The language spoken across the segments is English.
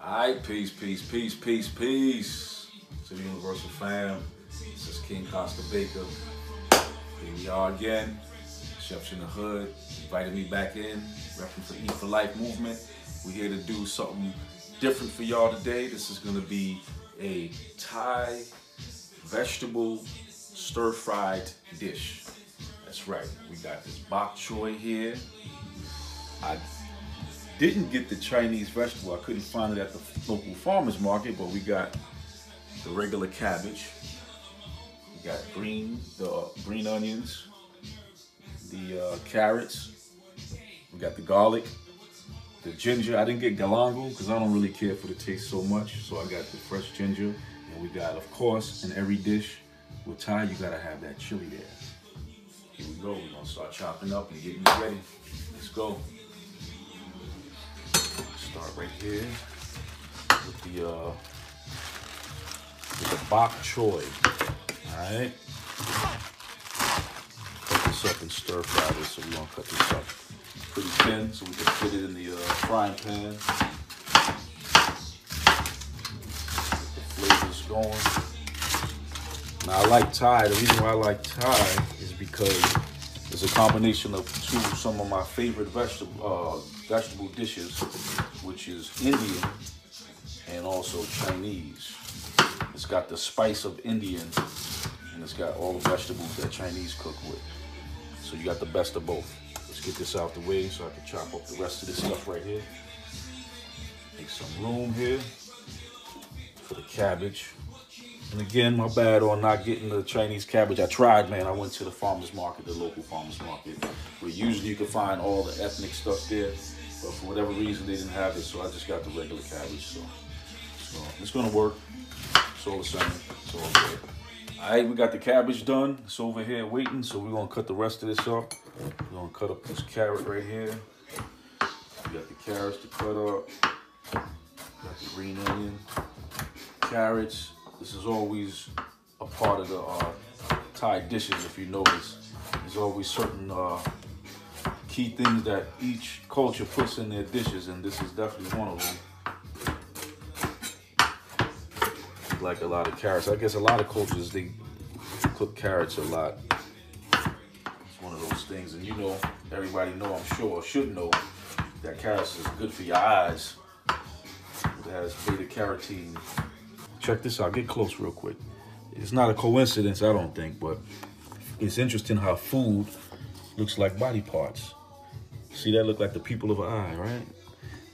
Alright, peace to the Universal Fam. This is King Costa Baker. Here we are again. Chefs in the Hood invited me back in, repping for Eat for Life movement. We're here to do something different for y'all today. This is gonna be a Thai vegetable stir-fried dish. That's right, we got this bok choy here. I didn't get the Chinese vegetable. I couldn't find it at the local farmer's market, but we got the regular cabbage. We got the green onions, the carrots. We got the garlic, the ginger. I didn't get galangal because I don't really care for the taste so much, so I got the fresh ginger. And we got, of course, in every dish with Thai, you gotta have that chili there. Here we go. We're gonna start chopping up and getting it ready. Let's go. Start right here with the bok choy. All right. Cut this up and stir fry this. So we're gonna cut this up pretty thin so we can put it in the frying pan. Get the flavors going. Now I like Thai. The reason why I like Thai is because it's a combination of some of my favorite vegetable dishes, which is Indian and also Chinese. It's got the spice of Indian and it's got all the vegetables that Chinese cook with. So you got the best of both. Let's get this out the way so I can chop up the rest of this stuff right here. Make some room here for the cabbage. And again, my bad on not getting the Chinese cabbage. I tried, man. I went to the farmer's market, the local farmer's market, where usually you can find all the ethnic stuff there. But for whatever reason, they didn't have it, so I just got the regular cabbage. So it's gonna work. It's all the same. It's all good. All right, we got the cabbage done. It's over here waiting, so we're gonna cut the rest of this up. We're gonna cut up this carrot right here. We got the carrots to cut up. Got the green onion, carrots. This is always a part of the Thai dishes, if you notice. There's always certain key things that each culture puts in their dishes, and this is definitely one of them. Like a lot of carrots. I guess a lot of cultures, they cook carrots a lot. It's one of those things, and you know, everybody know, I'm sure, should know, that carrots is good for your eyes. It has beta carotene. Check this out, get close real quick. It's not a coincidence, I don't think, but it's interesting how food looks like body parts. See, that look like the pupil of an eye, right?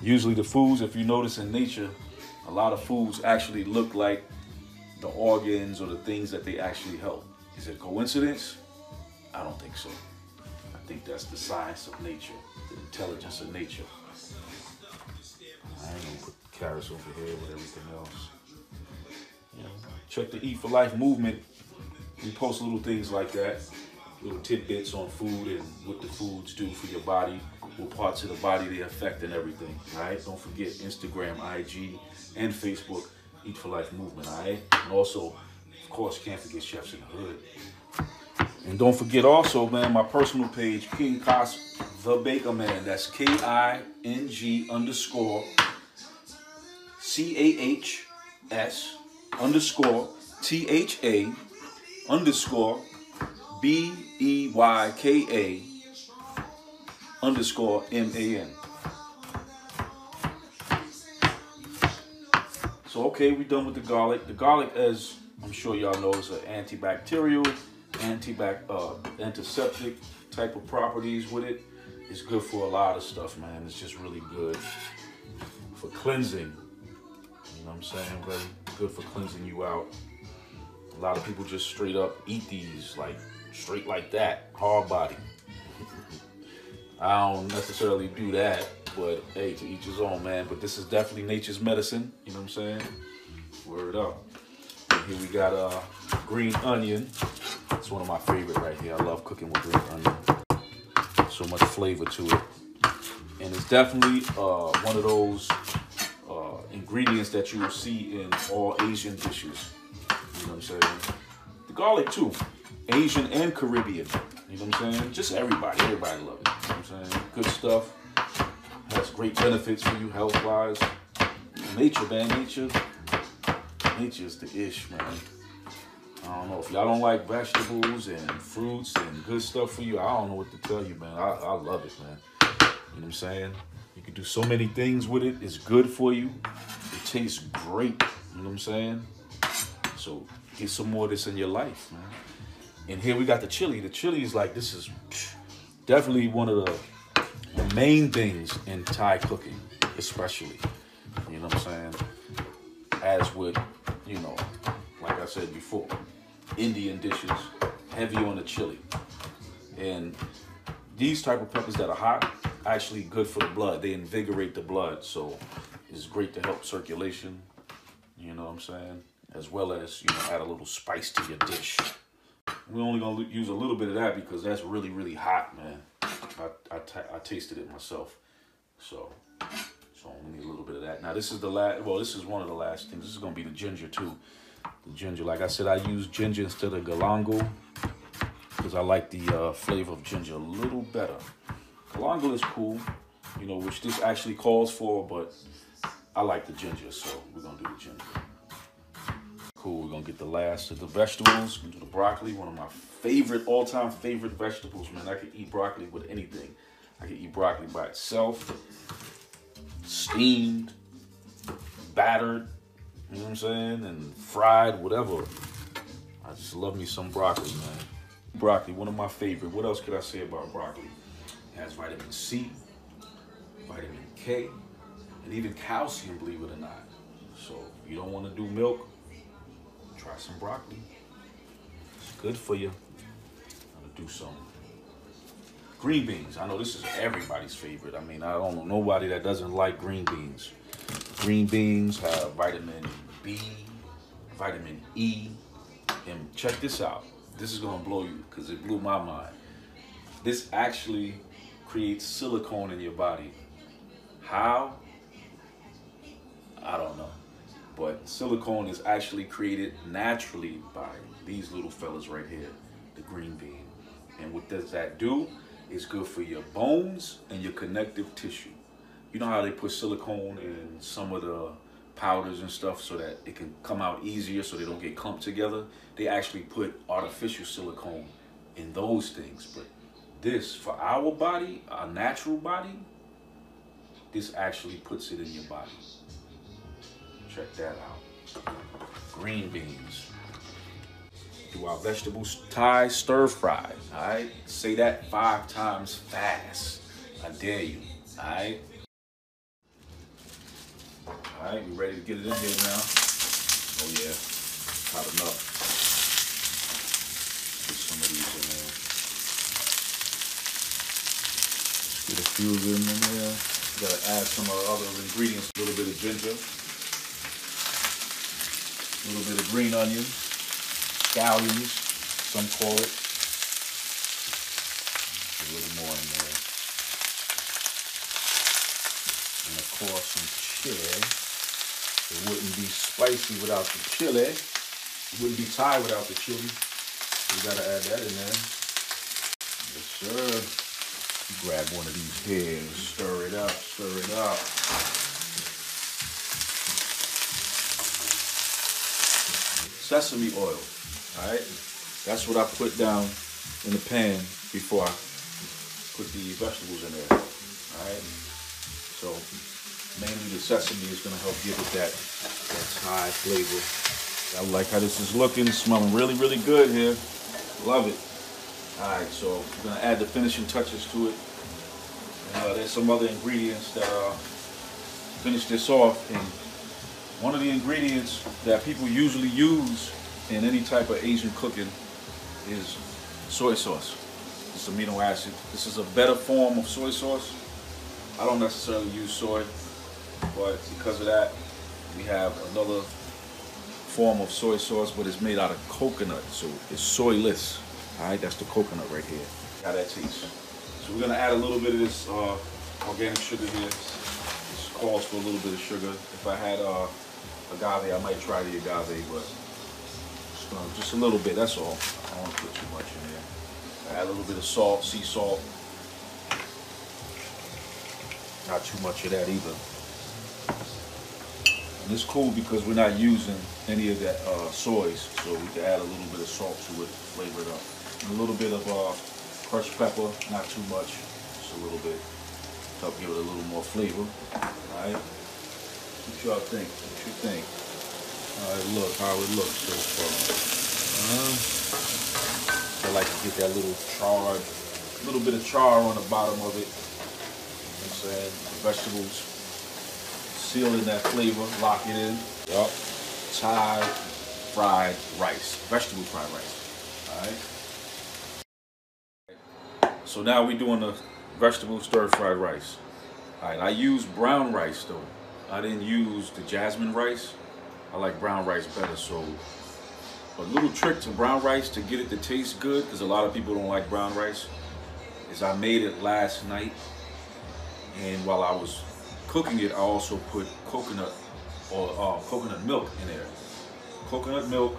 Usually the foods, if you notice in nature, a lot of foods actually look like the organs or the things that they actually help. Is it a coincidence? I don't think so. I think that's the science of nature, the intelligence of nature. I ain't gonna put the carrots over here with everything else. Check the Eat for Life movement. We post little things like that, little tidbits on food and what the foods do for your body, what parts of the body they affect and everything. All right, don't forget Instagram, IG, and Facebook, Eat for Life movement. All right, and also, of course, can't forget Chefs in the Hood. And don't forget also, man, my personal page, King Costa the Baker Man. That's KINGSCHA_BEYKA_MAN. So, okay, we're done with the garlic. The garlic, as I'm sure y'all know, is an antibacterial, antiseptic type of properties with it. It's good for a lot of stuff, man. It's just really good for cleansing. You know what I'm saying? Very good for cleansing you out. A lot of people just straight up eat these, like straight like that, hard body. I don't necessarily do that, but hey, to each his own, man. But this is definitely nature's medicine. You know what I'm saying? Word up. And here we got green onion. It's one of my favorite right here. I love cooking with green onion. So much flavor to it. And it's definitely one of those ingredients that you will see in all Asian dishes. You know what I'm saying? The garlic too. Asian and Caribbean. You know what I'm saying? Just everybody love it. You know what I'm saying? Good stuff. Has great benefits for you health-wise. You nature, man. Nature's the ish, man. I don't know if y'all don't like vegetables and fruits and good stuff for you. I don't know what to tell you, man. I love it, man. You know what I'm saying? You can do so many things with it. It's good for you. It tastes great. You know what I'm saying? So get some more of this in your life, man. And here we got the chili. The chili is like, this is definitely one of the main things in Thai cooking, especially. You know what I'm saying? As with, you know, like I said before, Indian dishes, heavy on the chili. And these type of peppers that are hot, actually good for the blood. They invigorate the blood, so it's great to help circulation. You know what I'm saying? As well as, you know, add a little spice to your dish. We're only gonna use a little bit of that because that's really, really hot, man. I tasted it myself, so we need a little bit of that. Now this is the last. Well, this is one of the last things. This is gonna be the ginger too. The ginger, like I said, I use ginger instead of galangal because I like the flavor of ginger a little better. Galangal is cool, you know, which this actually calls for, but I like the ginger, so we're gonna do the ginger. Cool, we're gonna get the last of the vegetables. We're gonna do the broccoli, one of my favorite, all-time favorite vegetables, man. I could eat broccoli with anything. I could eat broccoli by itself, steamed, battered, you know what I'm saying, and fried, whatever. I just love me some broccoli, man. Broccoli, one of my favorite. What else could I say about broccoli? It has vitamin C, vitamin K, and even calcium, believe it or not. So if you don't want to do milk, try some broccoli. It's good for you. I'm gonna do some green beans. I know this is everybody's favorite. I mean, I don't know nobody that doesn't like green beans. Green beans have vitamin B, vitamin E, and check this out. This is gonna blow you because it blew my mind. This actually creates silicone in your body. How? I don't know. But silicone is actually created naturally by these little fellas right here, the green bean. And what does that do? It's good for your bones and your connective tissue. You know how they put silicone in some of the powders and stuff so that it can come out easier so they don't get clumped together? They actually put artificial silicone in those things. But this, for our body, our natural body, this actually puts it in your body. Check that out. Green beans. Do our vegetables Thai stir fry. All right? Say that 5 times fast. I dare you. All right? All right, we ready to get it in here now. Oh yeah, hot enough. Get some of these in there. Let's get a few of them in there. We gotta add some of the other ingredients. A little bit of ginger. A little bit of green onion, scallions, some call it. A little more in there. And of course some chili. It wouldn't be spicy without the chili. It wouldn't be Thai without the chili. So we gotta add that in there. Yes, sir. You grab one of these here, stir it up, stir it up. Sesame oil, all right? That's what I put down in the pan before I put the vegetables in there, all right? So mainly the sesame is gonna help give it that Thai flavor. I like how this is looking, smelling really, really good here. Love it. All right, so we're gonna add the finishing touches to it. And, there's some other ingredients that finish this off. And one of the ingredients that people usually use in any type of Asian cooking is soy sauce. It's amino acid. This is a better form of soy sauce. I don't necessarily use soy, but because of that, we have another form of soy sauce, but it's made out of coconut, so it's soyless. All right, that's the coconut right here. How that tastes. So we're gonna add a little bit of this organic sugar here. This calls for a little bit of sugar. If I had agave, I might try the agave, but just a little bit, that's all. I don't want to put too much in there. Add a little bit of salt, sea salt. Not too much of that either. And it's cool because we're not using any of that soys, so we can add a little bit of salt to it, flavor it up. And a little bit of crushed pepper, not too much, just a little bit, to help give it a little more flavor. All right, what y'all think? What you think? All right, look how it looks so far. I like to get that little charred, a little bit of char on the bottom of it. You know what I'm saying? The vegetables seal in that flavor, lock it in. Yup. Thai fried rice, vegetable fried rice. All right. So now we're doing the vegetable stir fried rice. All right. I use brown rice though. I didn't use the jasmine rice. I like brown rice better. So a little trick to brown rice to get it to taste good, because a lot of people don't like brown rice, is I made it last night, and while I was cooking it, I also put coconut or coconut milk in there. Coconut milk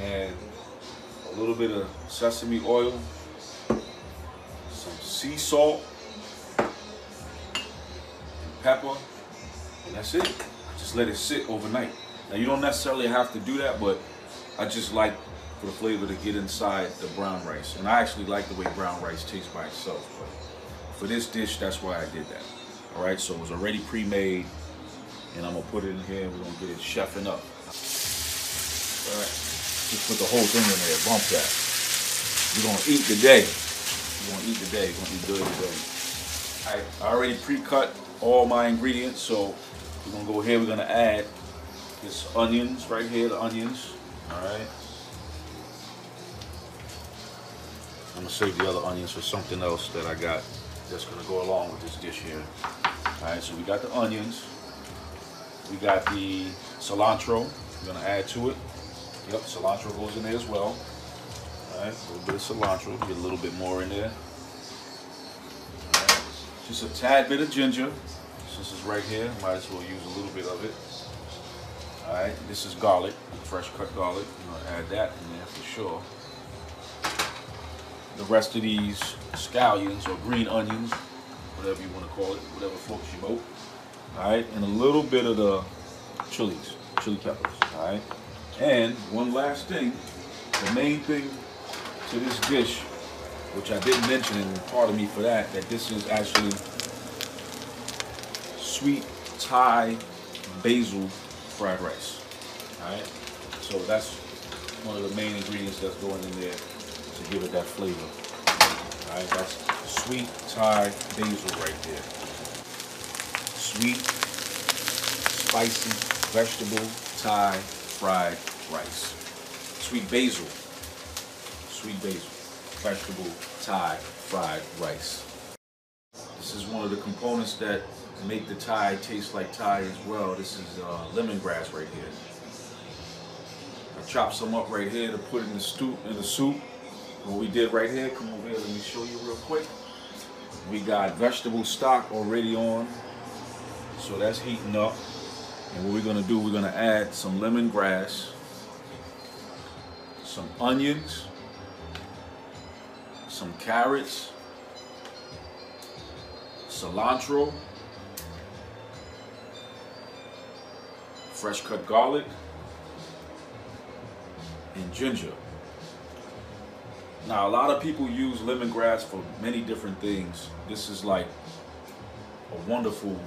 and a little bit of sesame oil, some sea salt, and pepper, and that's it. Just let it sit overnight. Now you don't necessarily have to do that, but I just like for the flavor to get inside the brown rice. And I actually like the way brown rice tastes by itself, but for this dish, that's why I did that. All right, so it was already pre-made, and I'm gonna put it in here, and we're gonna get it chefing up. All right, just put the whole thing in there, bump that. We're gonna eat today. We're gonna eat today, we're gonna eat good today. All right, I already pre-cut all my ingredients, so we're gonna go here, we're gonna add this onions right here, the onions, all right. I'm gonna save the other onions for something else that I got that's gonna go along with this dish here. All right, so we got the onions. We got the cilantro we're gonna add to it. Yep, cilantro goes in there as well. All right, a little bit of cilantro, get a little bit more in there. All right, just a tad bit of ginger. This is right here, might as well use a little bit of it. All right, this is garlic, fresh cut garlic. I'm gonna add that in there for sure. The rest of these scallions or green onions, whatever you want to call it, whatever floats your boat. All right, and a little bit of the chili peppers. All right, and one last thing, the main thing to this dish, which I didn't mention, and pardon me for that, that this is actually sweet Thai basil fried rice. All right, so that's one of the main ingredients that's going in there to give it that flavor. All right, that's sweet Thai basil right there. Sweet, spicy, vegetable Thai fried rice. Sweet basil, vegetable Thai fried rice. This is one of the components that make the Thai taste like Thai as well. This is lemongrass right here. I chopped some up right here to put in the soup. What we did right here, come over here, let me show you real quick. We got vegetable stock already on, so that's heating up. And what we're gonna do, we're gonna add some lemongrass, some onions, some carrots, cilantro, fresh cut garlic, and ginger. Now, a lot of people use lemongrass for many different things. This is like a wonderful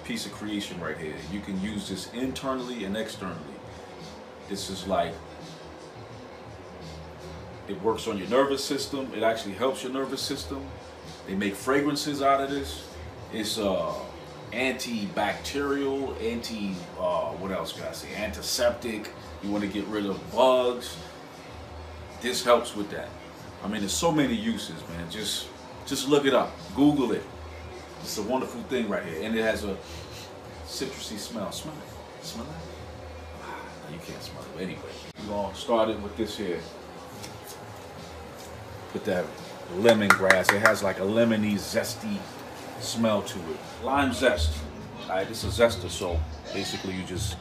piece of creation right here. You can use this internally and externally. This is like, it works on your nervous system. It actually helps your nervous system. They make fragrances out of this. It's antibacterial, what else can I say? Antiseptic. You want to get rid of bugs. This helps with that. I mean, there's so many uses, man. Just look it up. Google it. It's a wonderful thing right here. And it has a citrusy smell. Smell it. Smell it? No, you can't smell it. Anyway, we're going to start it with this here. Put that lemongrass. It has like a lemony, zesty smell to it. Lime zest. All right, this is a zester, so basically you just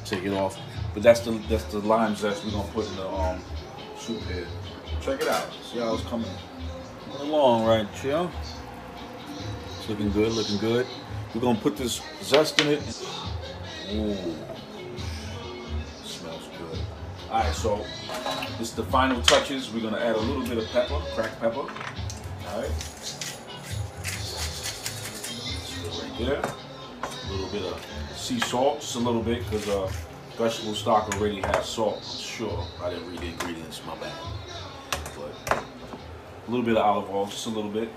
take it off. But that's the lime zest we're going to put in the soup here. Check it out. See how it's coming along right here. It's looking good, looking good. We're gonna put this zest in it. Ooh, smells good. All right, so this is the final touches. We're gonna add a little bit of pepper, cracked pepper. All right, right there. A little bit of sea salt, just a little bit, because vegetable stock already has salt. I'm sure I didn't read the ingredients, my bad. But a little bit of olive oil, just a little bit,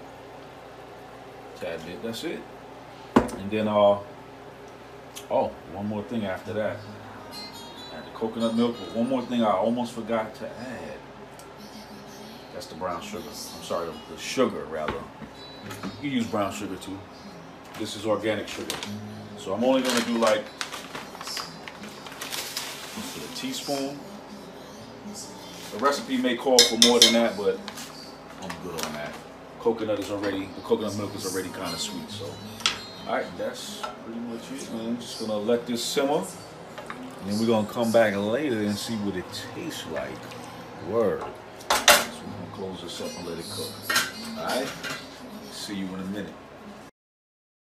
tad bit. That's it. And then oh, one more thing after that. Add the coconut milk, but one more thing I almost forgot to add. That's the brown sugar. I'm sorry, the sugar rather. You use brown sugar too. This is organic sugar. So I'm only gonna do like a teaspoon. The recipe may call for more than that, but I'm good on that. The coconut milk is already kind of sweet, so. All right, that's pretty much it, man. I'm just gonna let this simmer, and then we're gonna come back later and see what it tastes like. Word. So we're gonna close this up and let it cook. All right, see you in a minute.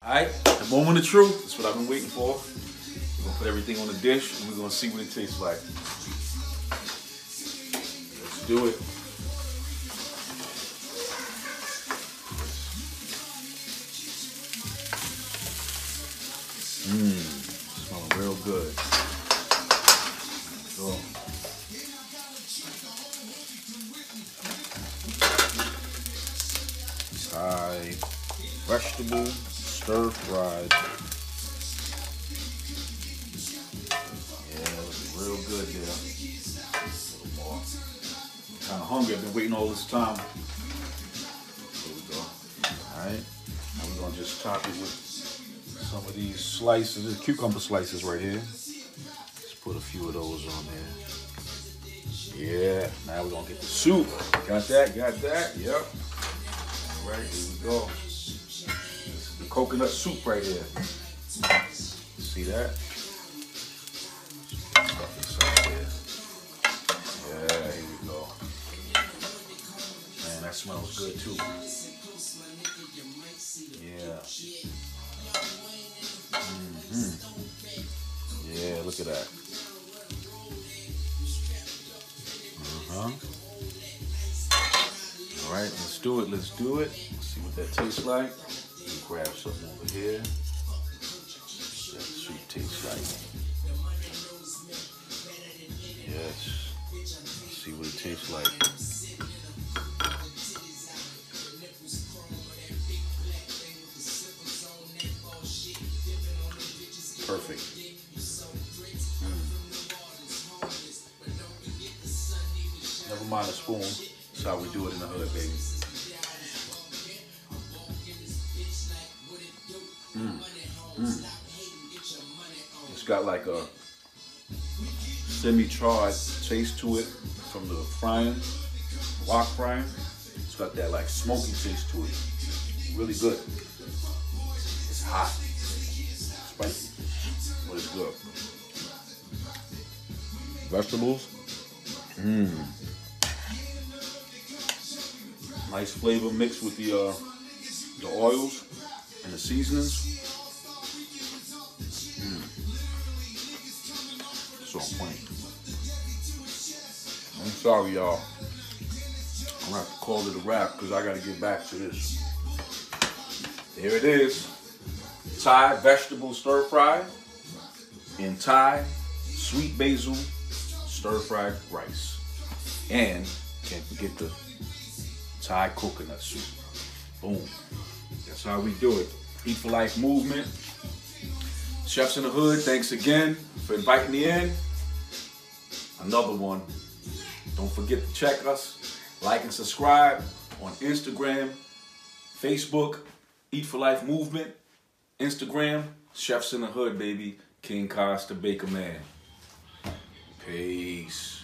All right, the moment of truth. That's what I've been waiting for. We're gonna put everything on the dish, and we're gonna see what it tastes like. Let's do it. Smelling real good. So, Thai vegetable stir fried. Yeah, looking real good there. A little more. I'm kind of hungry. I've been waiting all this time. There we go. All right. Now we're gonna just top it with some of these slices, these cucumber slices right here. Just put a few of those on there. Yeah, now we're gonna get the soup. Got that, yep. All right, here we go. This is the coconut soup right here. See that? Stuff inside there. Yeah, here we go. Man, that smells good too. Yeah. Yeah, look at that. All right, let's do it. Let's see what that tastes like. Let me grab something over here. What that soup tastes like. Yes. Let's see what it tastes like. Perfect. Never mind a spoon. That's how we do it in the hood, baby. It's got like a semi-charred taste to it from the frying, wok frying. It's got that like smoky taste to it. Really good. It's hot, spicy, but it's good. Vegetables. Nice flavor mixed with the oils and the seasonings. So on point. I'm sorry, y'all. I'm gonna have to call it a wrap because I gotta get back to this. Here it is. Thai vegetable stir fry and Thai sweet basil stir fried rice. And can't forget the Thai coconut soup. Boom. That's how we do it. Eat for Life movement. Chefs in the Hood, thanks again for inviting me in. Another one. Don't forget to check us. Like and subscribe on Instagram, Facebook, Eat for Life movement, Instagram, Chefs in the Hood, baby. King Costa Baker Man. Peace.